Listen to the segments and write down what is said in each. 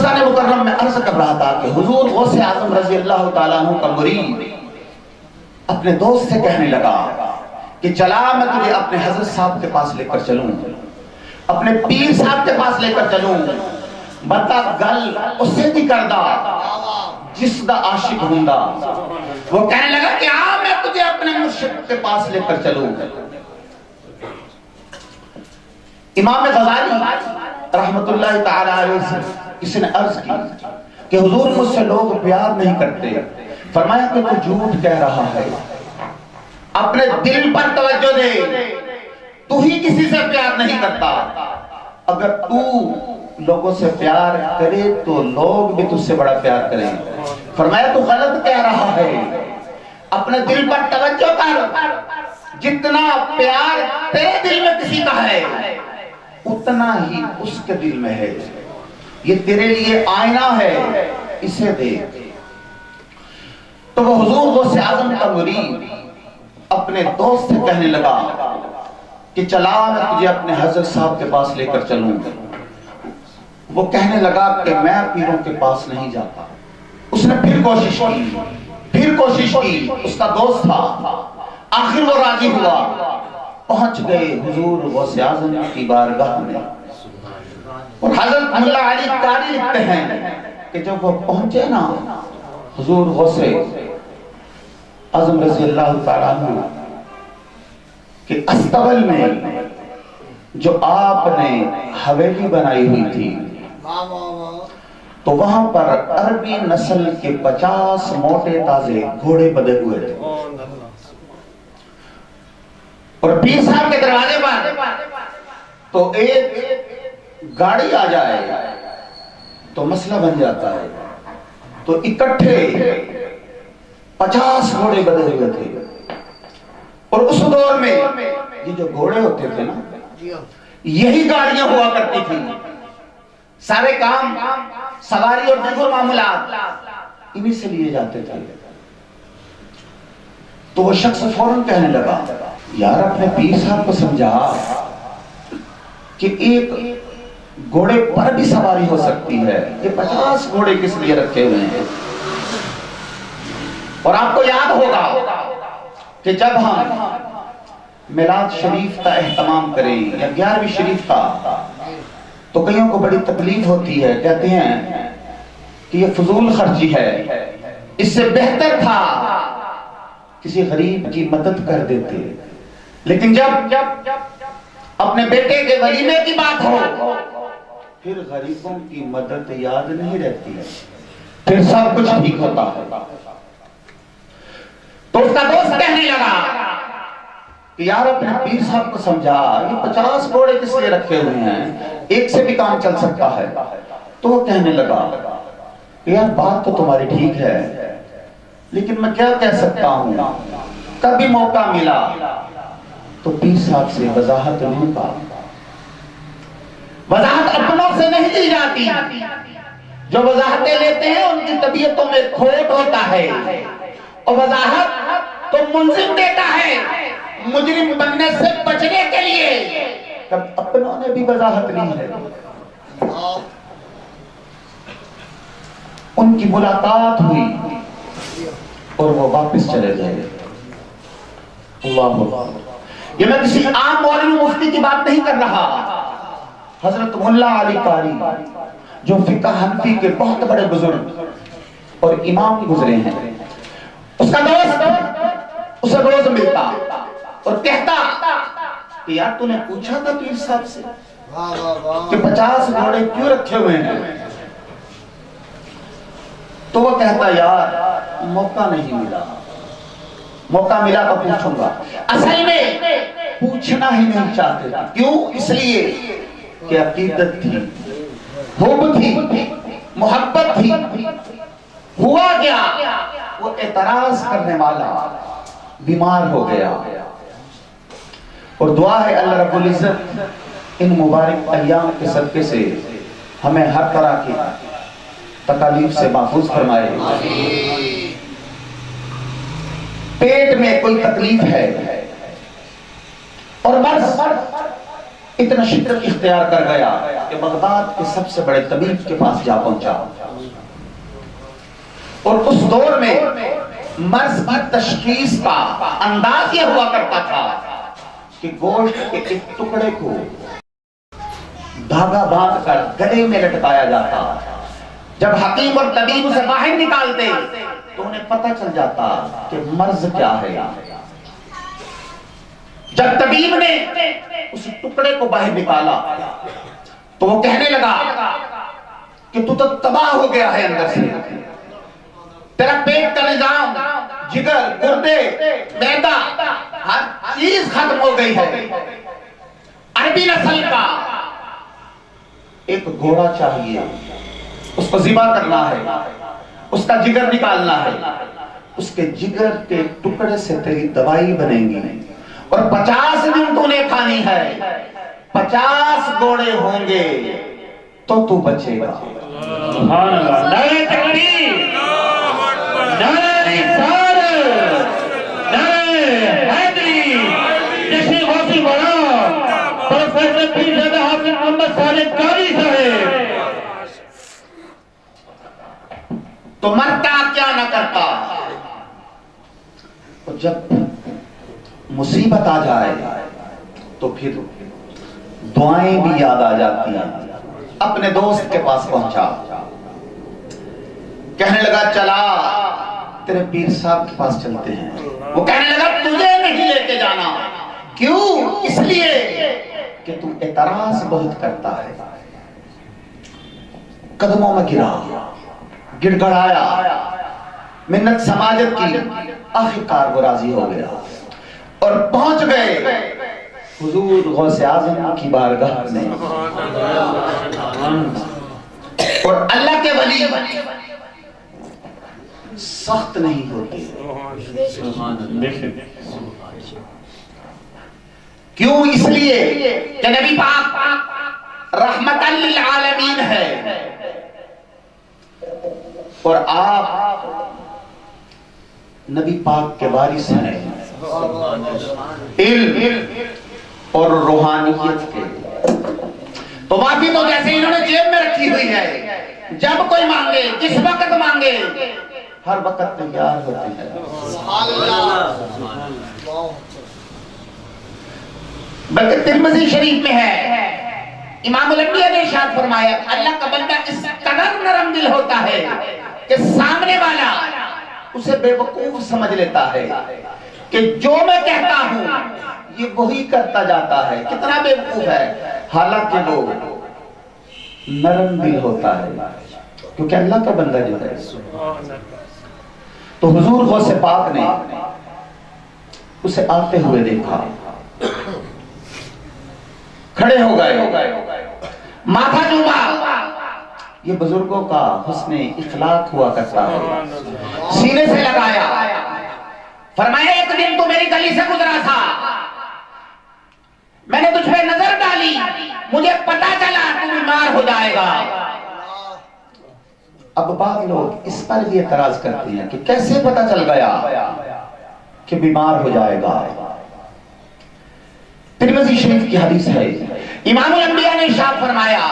بستان مکرم میں عرض کر رہا تھا کہ حضور غوث اعظم رضی اللہ تعالیٰ عنہ کا مرید اپنے دوست سے کہنے لگا کہ چلا میں تجھے اپنے حضرت صاحب کے پاس لے کر چلوں، اپنے پیر صاحب کے پاس لے کر چلوں، بتا گل اسے بھی کردہ جس دا عاشق ہوں گا۔ وہ کہنے لگا کہ میں تجھے اپنے مرشد کے پاس لے کر چلوں۔ امام غزالی رحمت اللہ تعالی علیہ سے کسی نے عرض کی کہ حضور مجھ سے لوگ پیار نہیں کرتے، فرمایا کہ تو جھوٹ کہہ رہا ہے، اپنے دل پر توجہ دے، تو ہی کسی سے پیار نہیں کرتا، اگر تو لوگوں سے پیار کرے تو لوگ بھی تجھ سے بڑا پیار کریں۔ فرمایا تو غلط کہہ رہا ہے، اپنے دل پر توجہ کر، جتنا پیار تیرے دل میں کسی کا ہے اتنا ہی اس کے دل میں ہے، یہ تیرے لیے آئینہ ہے، اسے دیکھ۔ تو وہ حضور غوث اعظم کا مرید اپنے دوست سے کہنے لگا کہ چلا میں تجھے اپنے حضرت صاحب کے پاس لے کر چلوں۔ وہ کہنے لگا کہ میں پیروں کے پاس نہیں جاتا۔ اس نے پھر کوشش کی، اس کا دوست تھا، آخر وہ راضی ہوا، پہنچ گئے حضور غوث اعظم کی بارگاہ میں۔ اور حضرت ملا علی قاری لکھتے ہیں کہ جب وہ پہنچے نا حضور غوث اعظم رضی اللہ تعالیٰ عنہ کہ استبل میں جو آپ نے حویلی بنائی ہوئی تھی تو وہاں پر عربی نسل کے 50 موٹے تازے گھوڑے بدے ہوئے تھے، اور پیر صاحب کے دروازے پر تو ایک گاڑی آ جائے تو مسئلہ بن جاتا ہے، تو اکٹھے 50 گھوڑے بدے ہوئے تھے۔ اور اس دور میں یہ جو گھوڑے ہوتے تھے نا یہی گاڑیاں ہوا کرتی تھی، سارے کام سواری اور دیگر معاملات انہی سے لیے جاتے تھے۔ تو وہ شخص فوراً کہنے لگا یار اپنے پیر صاحب کو سمجھا کہ ایک گھوڑے پر بھی سواری ہو سکتی ہے، یہ 50 گھوڑے کس لیے رکھے ہوئے ہیں؟ اور آپ کو یاد ہوگا کہ جب ہم میلاد شریف کا اہتمام کریں یا 11ویں شریف کا تو کئیوں کو بڑی تکلیف ہوتی ہے، کہتے ہیں کہ یہ فضول خرچی ہے، اس سے بہتر تھا کسی غریب کی مدد کر دیتے۔ لیکن جب اپنے بیٹے کے ولیمے کی بات ہو پھر غریبوں کی مدد یاد نہیں رہتی ہے، پھر سب کچھ ٹھیک ہوتا ہے۔ تو اس کا دوست کہنے لگا کہ یار اپنے پیر صاحب کو سمجھا یہ 50 گھوڑے کس لیے رکھے ہوئے ہیں، ایک سے بھی کام چل سکتا ہے۔ تو وہ کہنے لگا یار بات تو تمہاری ٹھیک ہے لیکن میں کیا کہہ سکتا ہوں، کبھی موقع ملا تو پیر صاحب سے وضاحت لوں گا۔ وضاحت اپنوں سے نہیں دی جاتی، جو وضاحتیں لیتے ہیں ان کی طبیعتوں میں کھوٹ ہوتا ہے، اور وضاحت تو منظم دیتا ہے مجرم بننے سے بچنے کے لیے۔ کب اپنوں نے بھی وضاحت لی ہے، ان کی ملاقات ہوئی اور وہ واپس چلے گئے۔ اللہ اکبر۔ یہ میں کسی عام مولوی مفتی کی بات نہیں کر رہا، حضرت ملا علی قاری جو فقہ حنفی کے بہت بڑے بزرگ اور امام گزرے ہیں، اس کا دوست اسے روز ملتا اور کہتا کہ یار تو نے پوچھا تھا پیر صاحب سے کہ 50 گھوڑے کیوں رکھے ہوئے ہیں؟ تو وہ کہتا یار موقع نہیں ملا، موقع ملا تو پوچھوں گا۔ اصل میں پوچھنا ہی نہیں چاہتے تھے، کیوں؟ اس لیے کہ عقیدت تھی، حب تھی، محبت تھی۔ ہوا کیا؟ وہ اعتراض کرنے والا بیمار ہو گیا، اور دعا ہے اللہ رب العزت ان مبارک ایام کے صدقے سے ہمیں ہر طرح کی تکالیف سے محفوظ فرمائے۔ پیٹ میں کوئی تکلیف ہے اور مرض اتنا شدت اختیار کر گیا کہ بغداد کے سب سے بڑے طبیب کے پاس جا پہنچا، اور اس دور میں مرض کی تشخیص کا انداز یہ ہوا کرتا تھا کہ گوشت کے ایک ٹکڑے کو دھاگا باندھ کر گلے میں لٹکایا جاتا، جب حکیم اور طبیب اسے باہر نکالتے تو انہیں پتہ چل جاتا کہ مرض کیا ہے۔ جب طبیب نے اس ٹکڑے کو باہر نکالا تو وہ کہنے لگا کہ تو تباہ ہو گیا ہے اندر سے، تیرا پیٹ کا نظام، جگر، گردے، معدہ، ہر چیز ختم ہو گئی ہے۔ عربی نسل کا ایک گھوڑا چاہیے، اس کو ذبح کرنا ہے، اس کا جگر نکالنا ہے، اس کے جگر کے ٹکڑے سے تیری دوائی بنے گی، اور 50 دن تو نے کھانی ہے، 50 گھوڑے ہوں گے تو بچے گا۔ سبحان اللہ، نعرہ تکبیر، نعرہ رسالت، نعرہ حیدری، جشن غوث الورا، پروفیسر پیرزادہ حافظ محمد صالح قاری صاحب۔ تو مرتا کیا نہ کرتا، اور جب مصیبت آ جائے تو پھر دعائیں بھی یاد آ جاتی ہیں۔ اپنے دوست کے پاس پہنچا، کہنے لگا چلا تیرے پیر صاحب کے پاس چلتے ہیں۔ وہ کہنے لگا تجھے نہیں لے کے جانا۔ کیوں؟ اس لیے کہ تو اعتراض بہت کرتا ہے۔ قدموں میں گرا، گڑ گڑایا، منت سماجت کی، آخرکار وہ راضی ہو گیا اور پہنچ گئے حضور غوث اعظم کی بارگاہ میں۔ اور اللہ کے ولی سخت نہیں ہوتے، کیوں؟ اس لیے کہ نبی پاک رحمت للعالمین ہے، اور آپ نبی پاک کے وارث ہیں، علم اور روحانیت کے۔ تو معافی تو جیسے انہوں نے جیب میں رکھی ہوئی ہے، جب کوئی مانگے، جس وقت مانگے، ہر وقت تیار ہوتے ہیں۔ بلکہ ترمذی شریف میں ہے، امام الانبیاء نے ارشاد فرمایا اللہ کا بندہ اس قدر نرم دل ہوتا ہے کہ سامنے والا اسے بے وقوف سمجھ لیتا ہے کہ جو میں کہتا ہوں یہ وہی کرتا جاتا ہے۔ کتنا بے وقوف ہے، حالانکہ وہ نرم دل ہوتا ہے کیونکہ اللہ کا بندہ جو ہے۔ تو حضور غوث پاک نے اسے آتے ہوئے دیکھا، کھڑے ہو گئے، ماتھا چوما۔ یہ بزرگوں کا حسن اخلاق ہوا کرتا ہے۔ سینے سے لگایا، فرمایا ایک دن تو میری گلی سے گزرا تھا، میں نے تجھ پہ نظر ڈالی، مجھے پتا چلا تو بیمار ہو جائے گا۔ اب بعض لوگ اس پر بھی اعتراض کرتے ہیں کہ کیسے پتا چل گیا کہ بیمار ہو جائے گا۔ ترمذی شریف کی حدیث ہے، امام الانبیاء نے ارشاد فرمایا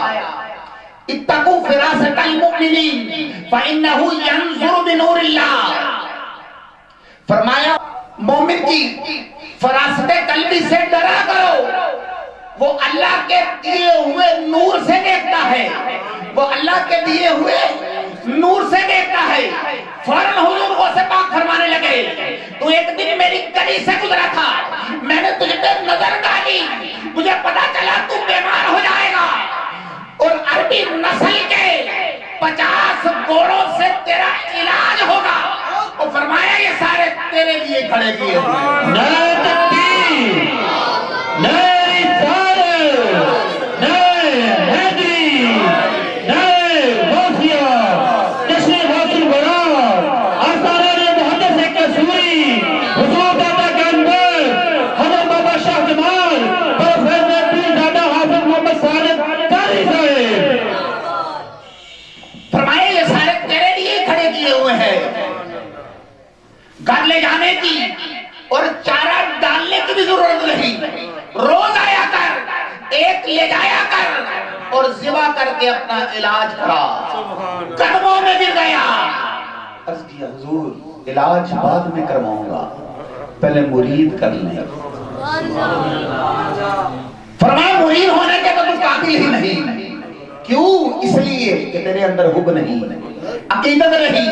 اتقوا فراست المؤمنین فإنہ ینظر بنور اللہ۔ فرمایا مومن کی فراست قلبی سے ڈرا کرو، وہ اللہ کے دیے ہوئے نور سے دیکھتا ہے، وہ اللہ کے دیے ہوئے نور سے دیکھتا ہے۔ فوراً حضور غوث پاک فرمانے لگے تو ایک دن میری گلی سے گزرا تھا، میں نے تجھ پہ نظر ڈالی، مجھے پتا چلا تو بیمار ہو جائے گا، اور عربی نسل کے 50 گھوڑوں سے تیرا علاج ہوگا۔ اور فرمایا یہ سارے تیرے لیے کھڑے کیے ہوئے۔ نعرہ تکبیر، نعرہ رسالت، نعرہ حیدری، نعرہ غوثیہ، جشن غوث الورا، آستانہ محدث قصوری، حضور دادا گنبر، حضرت بابا شاہ جمال، پروفیسر پیرزادہ حافظ محمد صالح قاری صاحب۔ فرمایا یہ سارے تیرے لیے کھڑے کیے ہوئے ہیں۔ گھر لے جانے کی اور چارہ ڈالنے کی بھی ضرورت نہیں، روز آیا کر، ایک لے جایا کر اور ذبح کر کے اپنا علاج کرا. قدموں میں گر گیا. عرض کیا حضور علاج بعد میں کرواؤں گا، پہلے مرید کر لیں. فرمایا مرید ہونے کے تو قابل ہی نہیں. کیوں؟ اس لیے کہ تیرے اندر حب نہیں، عقیدت نہیں،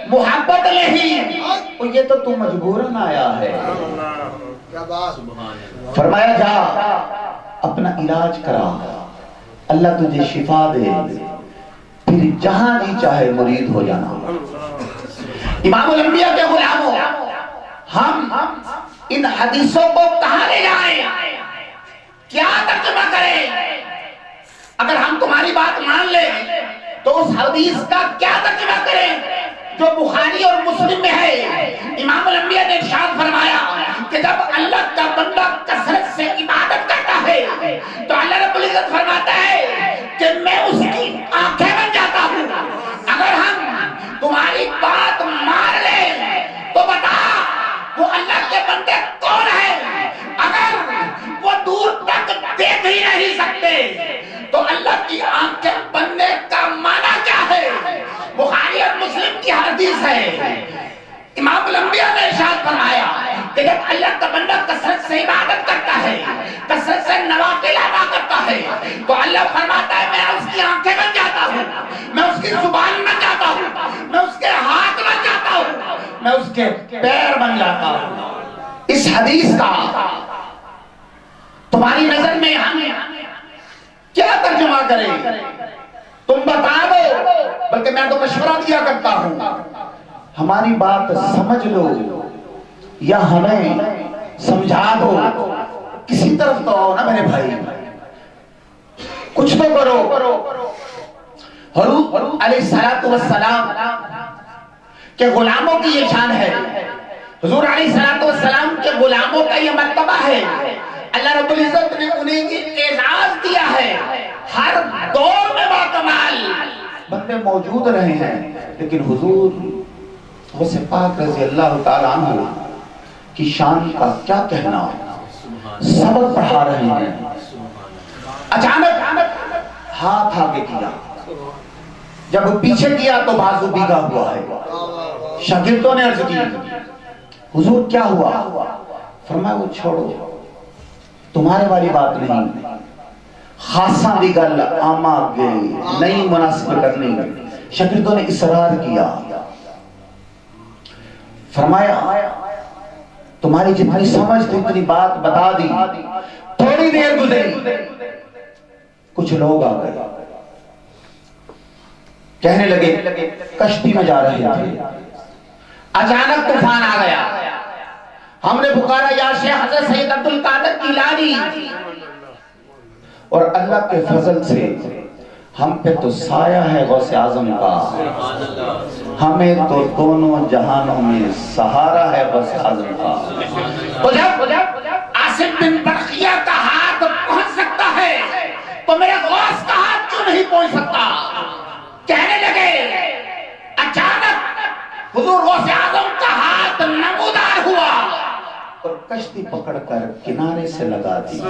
محبت نہیں، اور یہ تو مجبوراً آیا ہے. فرمایا جا اپنا علاج کرا، اللہ تجھے شفا دے، پھر جہاں جی چاہے مرید ہو جانا. امام الانبیاء کے غلاموں، ہم ان حدیثوں کو کہاں لے جائیں؟ کیا ترجمہ کریں؟ اگر ہم تمہاری بات مان لیں تو اس حدیث کا کیا ترجمہ کریں جو بخاری اور مسلم میں ہے؟ امام الانبیاء نے ارشاد فرمایا کہ جب اللہ کا بندہ کثرت سے عبادت کرتا ہے تو اللہ رب العزت فرماتا ہے کہ میں اس کی آنکھیں بن جاتا ہوں. اگر ہم تمہاری بات مان لیں تو بتا وہ اللہ کے بندے کون ہیں؟ اگر وہ دور تک دیکھ ہی نہیں سکتے تو اللہ کی آنکھیں بننے کا معنی کیا ہے؟ بخاری اور مسلم کی حدیث ہے. امام الانبیاء نے ارشاد فرمایا کہ جب اللہ کا بندہ کثرت سے عبادت کرتا ہے، کثرت سے نوافل ادا کرتا ہے، تو اللہ فرماتا ہے میں اس کی آنکھیں بن جاتا ہوں، میں اس کی زبان بن جاتا ہوں، میں اس کے ہاتھ بن جاتا ہوں، میں اس کے پیر بن جاتا ہوں. اس حدیث کا تمہاری نظر میں ہم کیا ترجمہ کریں؟ تم بتا دو، بلکہ میں تو مشورہ دیا کرتا ہوں ہماری بات سمجھ لو یا ہمیں سمجھا دو. کسی طرف تو آؤ نا میرے بھائی، کچھ تو کرو. حضور علیہ السلام کے غلاموں کی یہ شان ہے، حضور علیہ السلام کے غلاموں کا یہ مرتبہ ہے. اللہ رب العزت نے انہیں اعزاز دیا ہے. ہر دور میں باکمال بندے موجود رہے ہیں، لیکن حضور غوث پاک رضی اللہ تعالیٰ عنہ کی شان کا کیا کہنا. سبق پڑھا رہے ہیں، اچانک ہاتھ آگے کیا، جب پیچھے کیا تو بازو بھیگا ہوا ہے. شاگردوں نے عرض کی حضور کیا ہوا؟ فرمایا وہ چھوڑو، تمہارے والی بات نہیں، خاصا دی گل آما گئی نہیں مناسب کرنی. شاگردوں نے اصرار کیا. فرمایا تمہاری جتنی سمجھ تھی اتنی بات بتا دی. تھوڑی دیر گزری، کچھ لوگ آ گئے، کہنے لگے کشتی میں جا رہے تھے، اچانک طوفان آ گیا، ہم نے پکارا یا شیخ حضرت سید عبد القادر گیلانی، اور اللہ کے فضل سے ہم پہ تو سایہ ہے غوث اعظم کا، ہمیں تو دونوں جہانوں میں سہارا ہے غوث اعظم کا. تو جب عاصم بن برقیہ کا ہاتھ پہنچ سکتا ہے تو میرے غوث کا ہاتھ کیوں نہیں پہنچ سکتا؟ کہنے لگے اچانک حضور غوث اعظم کا ہاتھ نمودار ہوا اور کشتی پکڑ کر کنارے سے لگا دی.